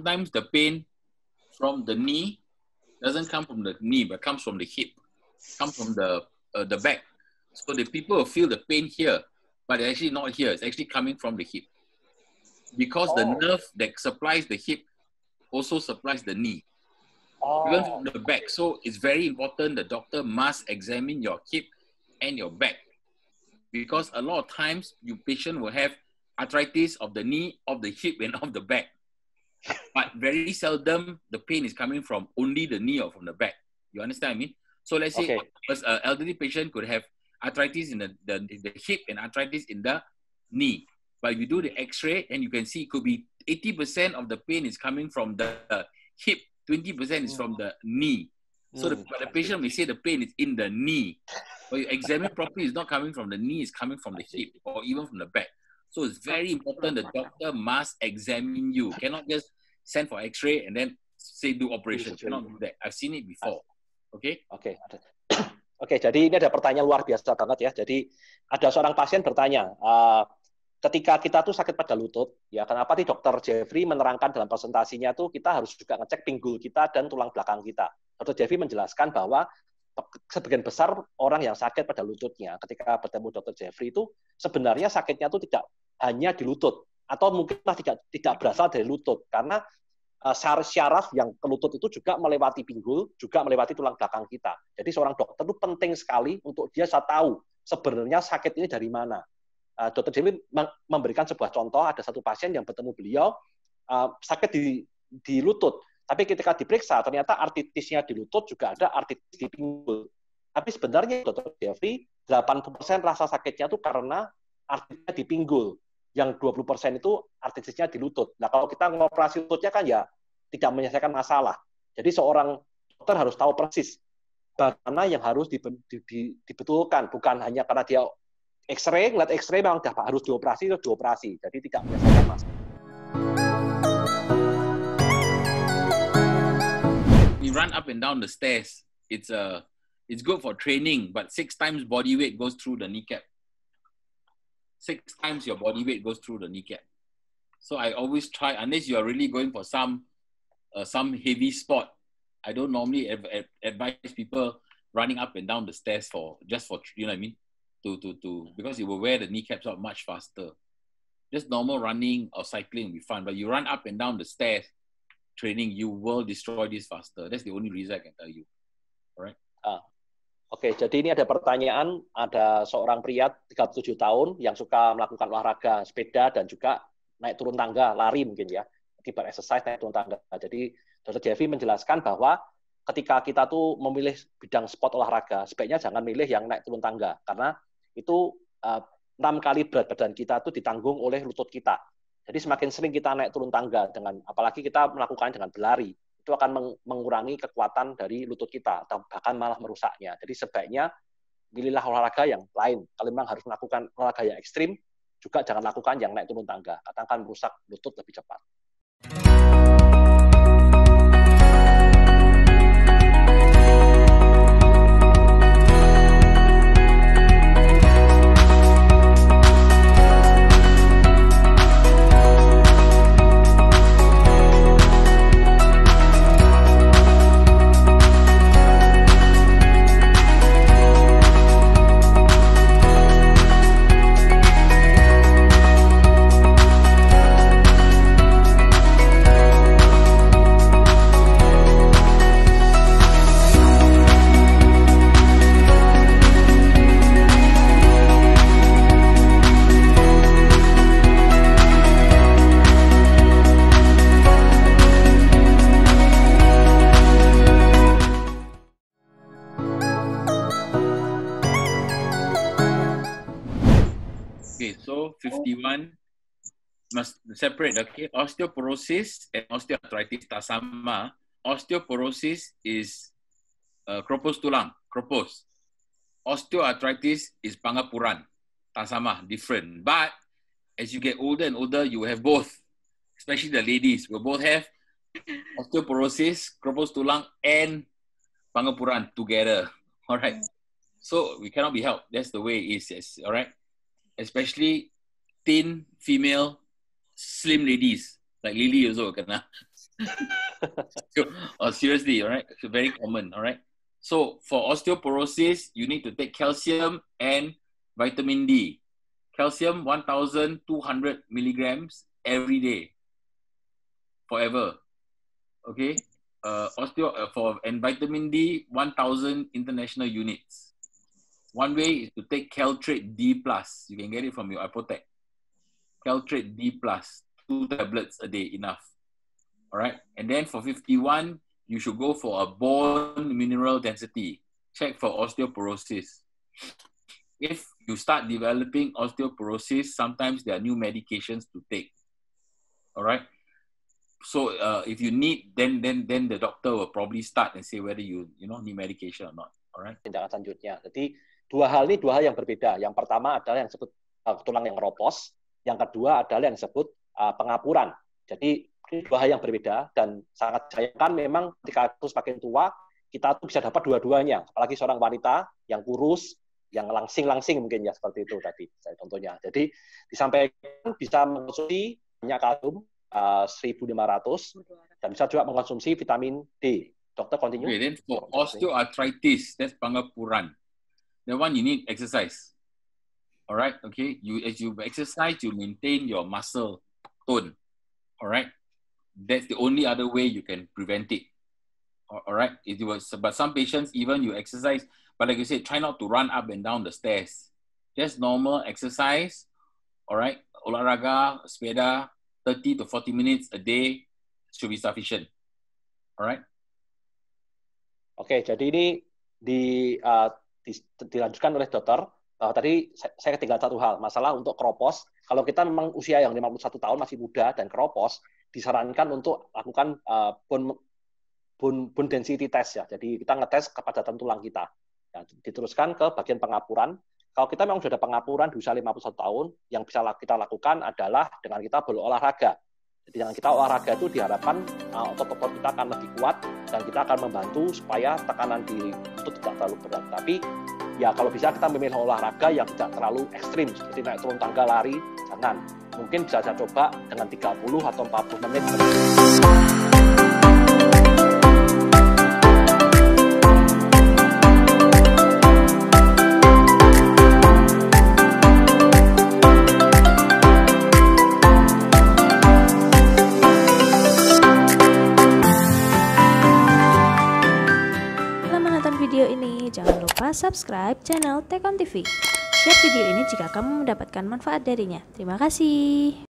sometimes the pain from the knee doesn't come from the knee, but comes from the hip, comes from the back. So the people will feel the pain here, but it's actually not here. It's actually coming from the hip. Because the nerve that supplies the hip also supplies the knee. Even from the back. So it's very important the doctor must examine your hip and your back. Because a lot of times, your patient will have arthritis of the knee, of the hip, and of the back. But very seldom, the pain is coming from only the knee or from the back. You understand what I mean? So let's say an elderly patient could have arthritis in the hip and arthritis in the knee. But if you do the x-ray, and you can see it could be 80% of the pain is coming from the hip, 20% is from the knee. So the patient may say the pain is in the knee. But you examine properly, it's not coming from the knee, it's coming from the hip or even from the back. So it's very important the doctor must examine you. Cannot just send for x-ray and then say do operation. Cannot do that. I've seen it before. Okay? Oke, jadi ini ada pertanyaan luar biasa banget ya. Jadi ada seorang pasien bertanya, ketika kita tuh sakit pada lutut, ya kenapa nih Dokter Jeffrey menerangkan dalam presentasinya tuh kita harus juga ngecek pinggul kita dan tulang belakang kita. Dokter Jeffrey menjelaskan bahwa sebagian besar orang yang sakit pada lututnya ketika bertemu Dokter Jeffrey itu sebenarnya sakitnya tuh tidak hanya di lutut atau mungkin tidak berasal dari lutut karena syaraf yang ke lutut itu juga melewati pinggul, juga melewati tulang belakang kita. Jadi seorang dokter itu penting sekali untuk dia tahu sebenarnya sakit ini dari mana. Dokter Jeffrey memberikan sebuah contoh, ada satu pasien yang bertemu beliau sakit di lutut, tapi ketika diperiksa ternyata artritisnya di lutut juga ada artritis di pinggul. Tapi sebenarnya Dokter Jeffrey 80% rasa sakitnya itu karena artritisnya di pinggul. Yang 20% itu artritisnya di lutut. Nah, kalau kita ngoperasi lututnya kan ya tidak menyelesaikan masalah. Jadi seorang dokter harus tahu persis bagaimana yang harus dibetulkan. Bukan hanya karena dia X-ray, ngeliat X-ray memang harus dioperasi, itu dioperasi. Jadi tidak menyelesaikan masalah. You run up and down the stairs. It's good for training, but 6 times body weight goes through the kneecap. 6 times your body weight goes through the kneecap. So I always try, unless you are really going for some heavy sport, I don't normally advise people running up and down the stairs just for you know what I mean, because it will wear the kneecaps out much faster. Just normal running or cycling will be fun, but you run up and down the stairs training, you will destroy this faster. That's the only reason I can tell you. All right? Oke, jadi ini ada pertanyaan, ada seorang pria 37 tahun yang suka melakukan olahraga sepeda dan juga naik turun tangga, lari mungkin ya, akibat exercise naik turun tangga. Jadi Dr. Jeffrey menjelaskan bahwa ketika kita tuh memilih bidang sport olahraga, sebaiknya jangan milih yang naik turun tangga, karena itu 6 kali berat badan kita tuh ditanggung oleh lutut kita. Jadi semakin sering kita naik turun tangga, apalagi kita melakukan dengan berlari, itu akan mengurangi kekuatan dari lutut kita, atau bahkan malah merusaknya. Jadi sebaiknya pilihlah olahraga yang lain. Kalau memang harus melakukan olahraga yang ekstrim, juga jangan lakukan yang naik turun tangga, karena akan merusak lutut lebih cepat. Okay, so 51 must separate. Okay, osteoporosis and osteoarthritis tak sama. Osteoporosis is kropos tulang, kropos. Osteoarthritis is pangapuran, tak sama, different. But as you get older and older, you have both. Especially the ladies will both have osteoporosis, kropos tulang, and pangapuran together. All right. So we cannot be helped. That's the way it is. Yes. All right. Especially thin female slim ladies like Lily also kena. So, seriously, all right? It's very common, all right? So for osteoporosis, you need to take calcium and vitamin D. Calcium 1,200 milligrams every day, forever. Okay? And vitamin D, 1,000 international units. One way is to take Caltrate D+. You can get it from your apothec. Caltrate D+, 2 tablets a day, enough. All right. And then for 51, you should go for a bone mineral density. Check for osteoporosis. If you start developing osteoporosis, sometimes there are new medications to take. All right. So if you need, then the doctor will probably start and say whether you need medication or not. All right. Tindakan selanjutnya. Jadi dua hal yang berbeda. Yang pertama adalah yang disebut tulang yang keropos. Yang kedua adalah yang disebut pengapuran. Jadi ini dua hal yang berbeda dan sangat sayangkan memang ketika terus makin tua kita tuh bisa dapat dua-duanya, apalagi seorang wanita yang kurus, yang langsing mungkin ya seperti itu tadi saya contohnya. Jadi disampaikan bisa mengkonsumsi banyak kalium 1.500 dan bisa juga mengkonsumsi vitamin D. Dokter continue. Okay, then for osteoarthritis, that's pengapuran. That one you need exercise. All right, okay. As you exercise, you maintain your muscle tone. All right. That's the only other way you can prevent it. All right. But some patients, even you exercise, but like you said, try not to run up and down the stairs. Just normal exercise. All right. Olahraga, sepeda, 30 to 40 minutes a day should be sufficient. All right. Oke, jadi ini dilanjutkan oleh dokter. Tadi saya ketinggalan satu hal, masalah untuk keropos. Kalau kita memang usia yang 51 tahun masih muda dan keropos, disarankan untuk lakukan bone density test ya. Jadi kita ngetes kepadatan tulang kita. Ya, diteruskan ke bagian pengapuran. Kalau kita memang sudah ada pengapuran di usia 51 tahun, yang bisa kita lakukan adalah dengan kita berolahraga. Jadi dengan kita olahraga itu diharapkan otot-otot kita akan lebih kuat dan kita akan membantu supaya tekanan di lutut tidak terlalu berat. Tapi ya kalau bisa kita memilih olahraga yang tidak terlalu ekstrim seperti naik turun tangga, lari, jangan. Mungkin bisa saya coba dengan 30 atau 40 menit. Video ini, jangan lupa subscribe channel Tekon TV. Share video ini jika kamu mendapatkan manfaat darinya. Terima kasih.